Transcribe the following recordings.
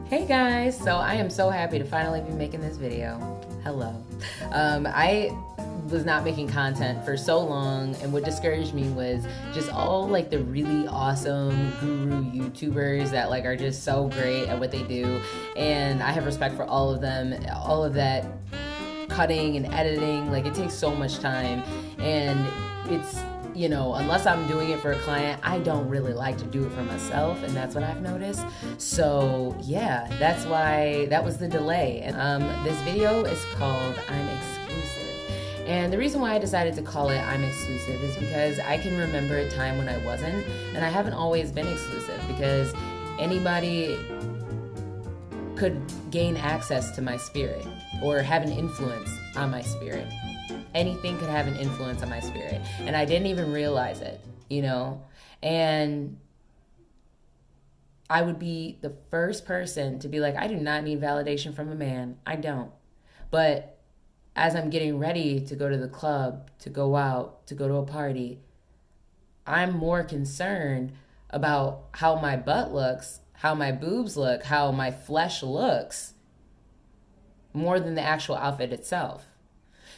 Hey guys, so I am so happy to finally be making this video. Hello. I was not making content for so long, and what discouraged me was just all like the really awesome guru YouTubers that like are just so great at what they do, and I have respect for all of them. All of that cutting and editing, like it takes so much time, and it's, you know, unless I'm doing it for a client, I don't really like to do it for myself, and that's what I've noticed. So yeah, that's why that was the delay. And this video is called I'm Exclusive. And the reason why I decided to call it I'm Exclusive is because I can remember a time when I wasn't, and I haven't always been exclusive because anybody could gain access to my spirit or have an influence on my spirit. Anything could have an influence on my spirit, and I didn't even realize it, you know? And I would be the first person to be like, I do not need validation from a man. I don't. But as I'm getting ready to go to the club, to go out, to go to a party, I'm more concerned about how my butt looks, how my boobs look, how my flesh looks, more than the actual outfit itself.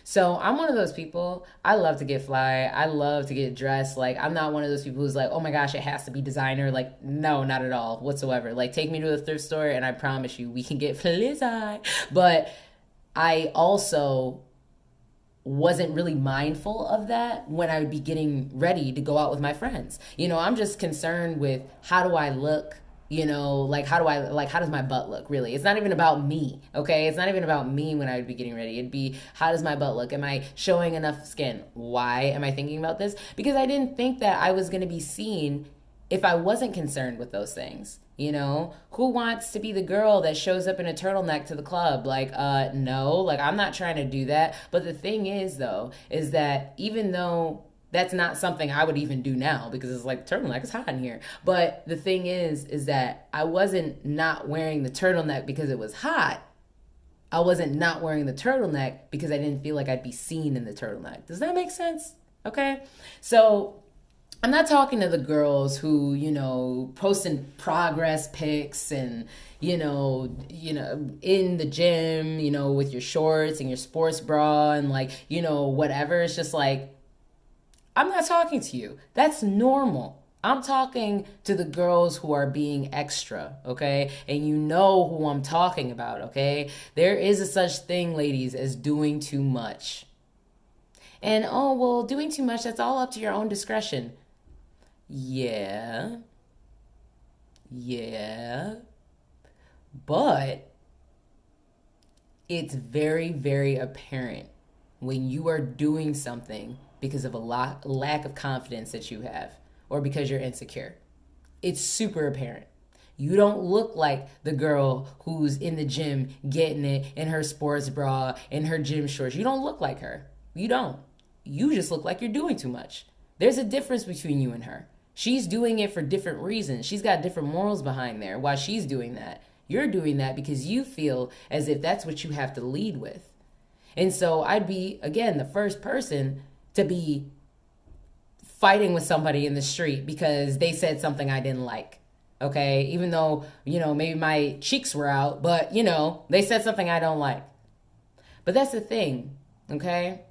So I'm one of those people, I love to get fly. I love to get dressed. Like, I'm not one of those people who's like, oh my gosh, it has to be designer. Like, no, not at all whatsoever. Like, take me to a thrift store and I promise you we can get fly. But I also wasn't really mindful of that when I would be getting ready to go out with my friends. You know, I'm just concerned with how do I look? You know, like, how does my butt look, really? It's not even about me, okay? It's not even about me when I would be getting ready. It'd be, how does my butt look? Am I showing enough skin? Why am I thinking about this? Because I didn't think that I was going to be seen if I wasn't concerned with those things, you know? Who wants to be the girl that shows up in a turtleneck to the club? Like, no, like, I'm not trying to do that. But the thing is, though, is that even though that's not something I would even do now because it's like, turtleneck, it's hot in here. But the thing is that I wasn't not wearing the turtleneck because it was hot. I wasn't not wearing the turtleneck because I didn't feel like I'd be seen in the turtleneck. Does that make sense? Okay. So I'm not talking to the girls who, you know, posting progress pics and, you know, in the gym, you know, with your shorts and your sports bra and like, you know, whatever. It's just like, I'm not talking to you. That's normal. I'm talking to the girls who are being extra, okay? And you know who I'm talking about, okay? There is a such thing, ladies, as doing too much. And, oh, well, doing too much, that's all up to your own discretion. Yeah. But it's very, very apparent when you are doing something because of a lack of confidence that you have or because you're insecure. It's super apparent. You don't look like the girl who's in the gym getting it in her sports bra, in her gym shorts. You don't look like her. You don't. You just look like you're doing too much. There's a difference between you and her. She's doing it for different reasons. She's got different morals behind there why she's doing that. You're doing that because you feel as if that's what you have to lead with. And so I'd be, again, the first person to be fighting with somebody in the street because they said something I didn't like, okay? Even though, you know, maybe my cheeks were out, but, you know, they said something I don't like. But that's the thing, okay?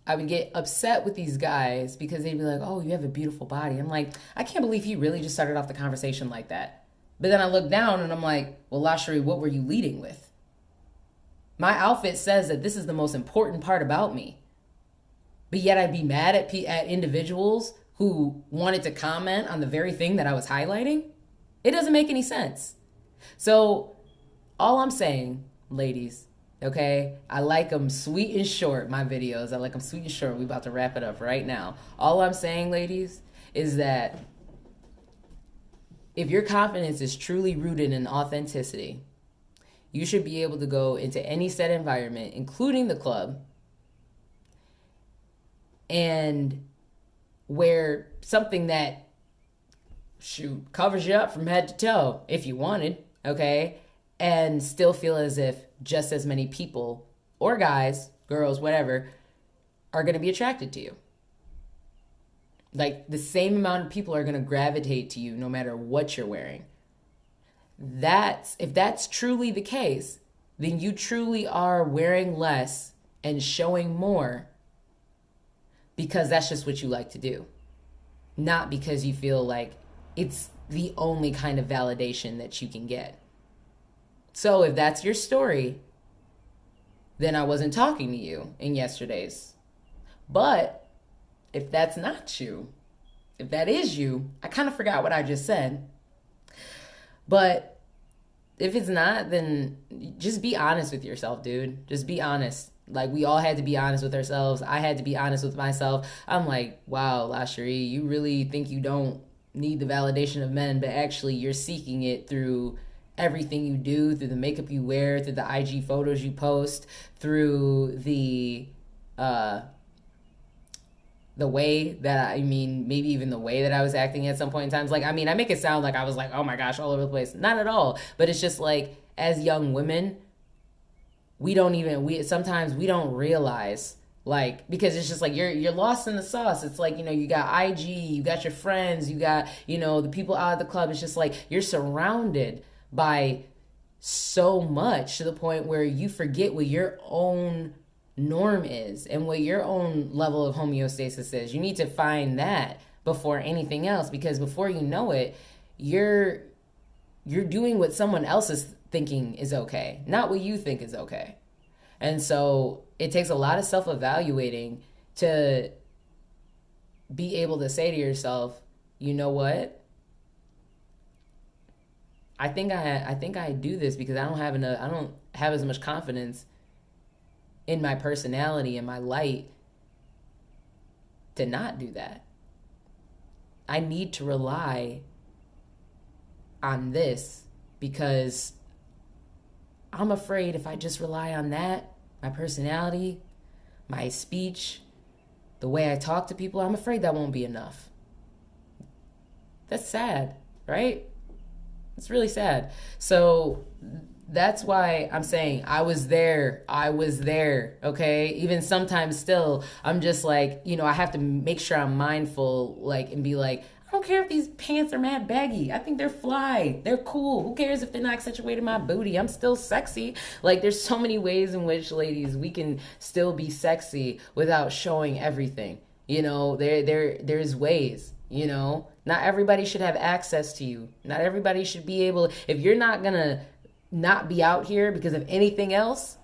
I would get upset with these guys because they'd be like, oh, you have a beautiful body. I'm like, I can't believe he really just started off the conversation like that. But then I look down and I'm like, well, Lashri, what were you leading with? My outfit says that this is the most important part about me. But yet I'd be mad at individuals who wanted to comment on the very thing that I was highlighting? It doesn't make any sense. So all I'm saying, ladies, okay, I like them sweet and short, my videos. I like them sweet and short. We're about to wrap it up right now. All I'm saying, ladies, is that if your confidence is truly rooted in authenticity, you should be able to go into any set environment, including the club, and wear something that, covers you up from head to toe if you wanted, okay? And still feel as if just as many people, or guys, girls, whatever, are going to be attracted to you. Like, the same amount of people are going to gravitate to you no matter what you're wearing. if that's truly the case, then you truly are wearing less and showing more because that's just what you like to do, not because you feel like it's the only kind of validation that you can get. So if that's your story, then I wasn't talking to you in yesterday's. But if that's not you, if that is you, I kind of forgot what I just said. But if it's not, then just be honest with yourself, dude. Just be honest. Like, we all had to be honest with ourselves. I had to be honest with myself. I'm like, wow, LaCherie, you really think you don't need the validation of men, but actually you're seeking it through everything you do, through the makeup you wear, through the IG photos you post, through the way that, maybe even the way that I was acting at some point in times. Like, I make it sound like I was like, oh my gosh, all over the place. Not at all. But it's just like, as young women, sometimes we don't realize, like, because it's just like you're lost in the sauce. It's like, you got IG, you got your friends, you got, the people out at the club. It's just like you're surrounded by so much to the point where you forget what your own norm is and what your own level of homeostasis is. You need to find that before anything else, because before you know it, you're doing what someone else is thinking is okay, not what you think is okay. And so it takes a lot of self-evaluating to be able to say to yourself, you know what? I think I do this because I don't have as much confidence in my personality and my light to not do that. I need to rely on this because I'm afraid if I just rely on that, my personality, my speech, the way I talk to people, I'm afraid that won't be enough. That's sad, right? It's really sad. So that's why I'm saying I was there, okay? Even sometimes still, I'm just like, I have to make sure I'm mindful, like, and be like, I don't care if these pants are mad baggy. I think they're fly. They're cool. Who cares if they're not accentuating my booty? I'm still sexy. Like, there's so many ways in which, ladies, we can still be sexy without showing everything. There's ways, Not everybody should have access to you. Not everybody should be able, if you're not gonna not be out here because of anything else,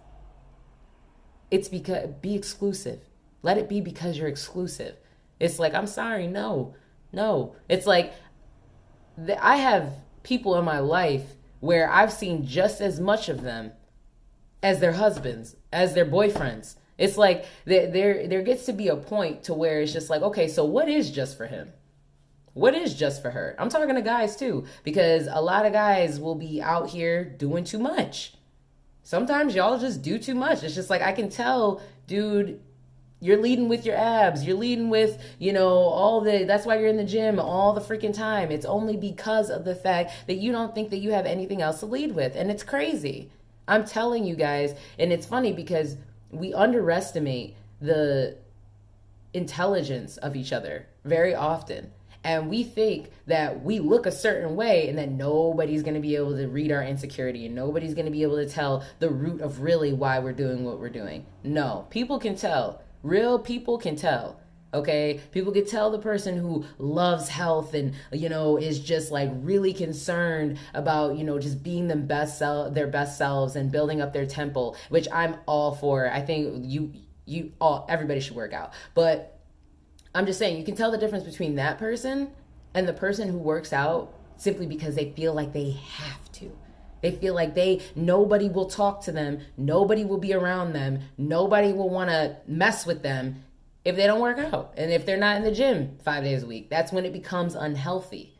it's because, be exclusive. Let it be because you're exclusive. It's like, I'm sorry, no. It's like, I have people in my life where I've seen just as much of them as their husbands, as their boyfriends. It's like, there gets to be a point to where it's just like, okay, so what is just for him? What is just for her? I'm talking to guys too, because a lot of guys will be out here doing too much. Sometimes y'all just do too much. It's just like, I can tell, dude, you're leading with your abs. You're leading with, that's why you're in the gym all the freaking time. It's only because of the fact that you don't think that you have anything else to lead with. And it's crazy. I'm telling you guys. And it's funny because we underestimate the intelligence of each other very often. And we think that we look a certain way and that nobody's going to be able to read our insecurity and nobody's going to be able to tell the root of really why we're doing what we're doing. No, people can tell. Real people can tell. Okay, people can tell the person who loves health and, is just like really concerned about, just being their best selves and building up their temple, which I'm all for. I think everybody should work out. But I'm just saying, you can tell the difference between that person and the person who works out simply because they feel like they have to. They feel like nobody will talk to them, nobody will be around them, nobody will want to mess with them if they don't work out. And if they're not in the gym 5 days a week, that's when it becomes unhealthy.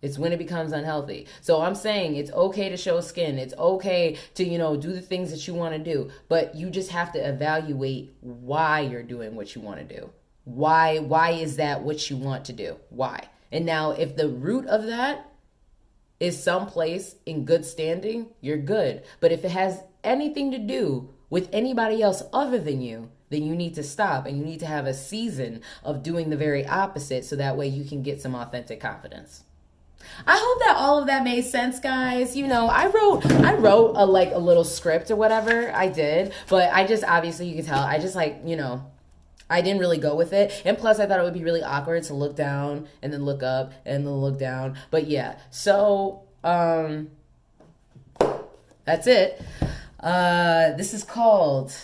It's when it becomes unhealthy. So I'm saying it's okay to show skin. It's okay to, do the things that you want to do. But you just have to evaluate why you're doing what you want to do. Why is that what you want to do? Why? And now if the root of that is someplace in good standing, you're good. But if it has anything to do with anybody else other than you, then you need to stop and you need to have a season of doing the very opposite so that way you can get some authentic confidence. I hope that all of that made sense, guys. You know, I wrote a little script or whatever. I did, but I just, obviously you can tell, I just I didn't really go with it. And plus I thought it would be really awkward to look down and then look up and then look down. But yeah, so that's it. This is called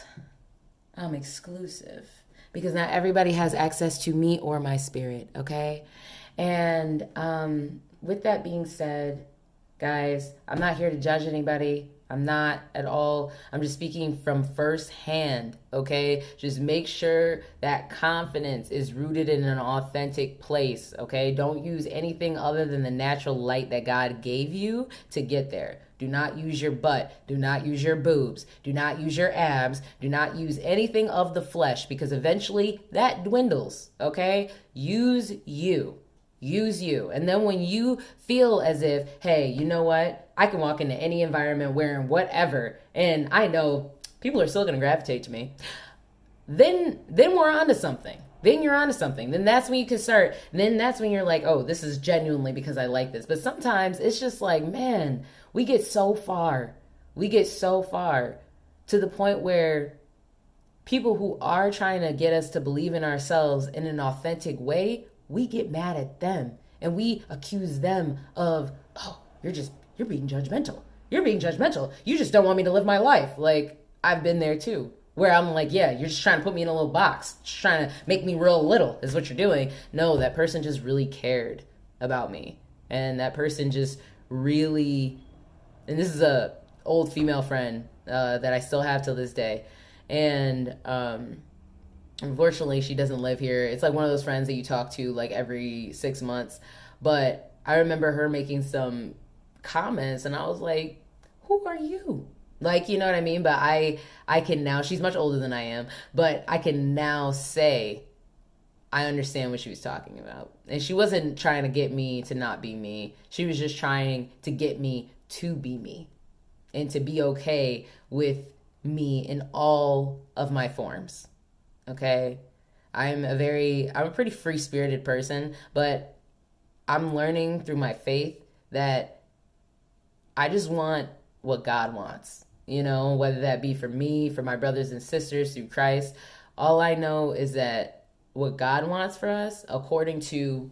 I'm exclusive, because not everybody has access to me or my spirit, okay? And with that being said, guys, I'm not here to judge anybody. I'm not at all. I'm just speaking from firsthand, okay? Just make sure that confidence is rooted in an authentic place, okay? Don't use anything other than the natural light that God gave you to get there. Do not use your butt. Do not use your boobs. Do not use your abs. Do not use anything of the flesh, because eventually that dwindles, okay? Use you. Use you. And then when you feel as if, hey, you know what? I can walk into any environment wearing whatever, and I know people are still going to gravitate to me. Then we're onto something. Then you're onto something. Then that's when you can start. Then that's when you're like, oh, this is genuinely because I like this. But sometimes it's just like, man, we get so far. We get so far to the point where people who are trying to get us to believe in ourselves in an authentic way, we get mad at them and we accuse them of, oh, you're being judgmental. You're being judgmental. You just don't want me to live my life. Like, I've been there too, where I'm like, yeah, you're just trying to put me in a little box, just trying to make me real little is what you're doing. No, that person just really cared about me. And that person just really, and this is a old female friend that I still have till this day. And, unfortunately, she doesn't live here. It's like one of those friends that you talk to like every 6 months. But I remember her making some comments and I was like, who are you? Like, you know what I mean? But I can now, she's much older than I am, but I can now say I understand what she was talking about. And she wasn't trying to get me to not be me. She was just trying to get me to be me and to be okay with me in all of my forms. Okay, I'm a pretty free-spirited person, but I'm learning through my faith that I just want what God wants, you know, whether that be for me, for my brothers and sisters through Christ. All I know is that what God wants for us, according to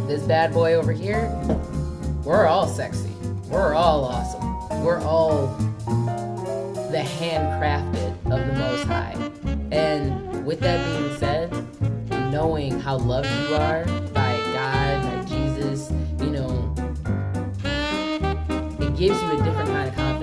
this bad boy over here, we're all sexy. We're all awesome. We're all the handcrafted of the Most High. And with that being said, knowing how loved you are by God, by Jesus, you know, it gives you a different kind of confidence.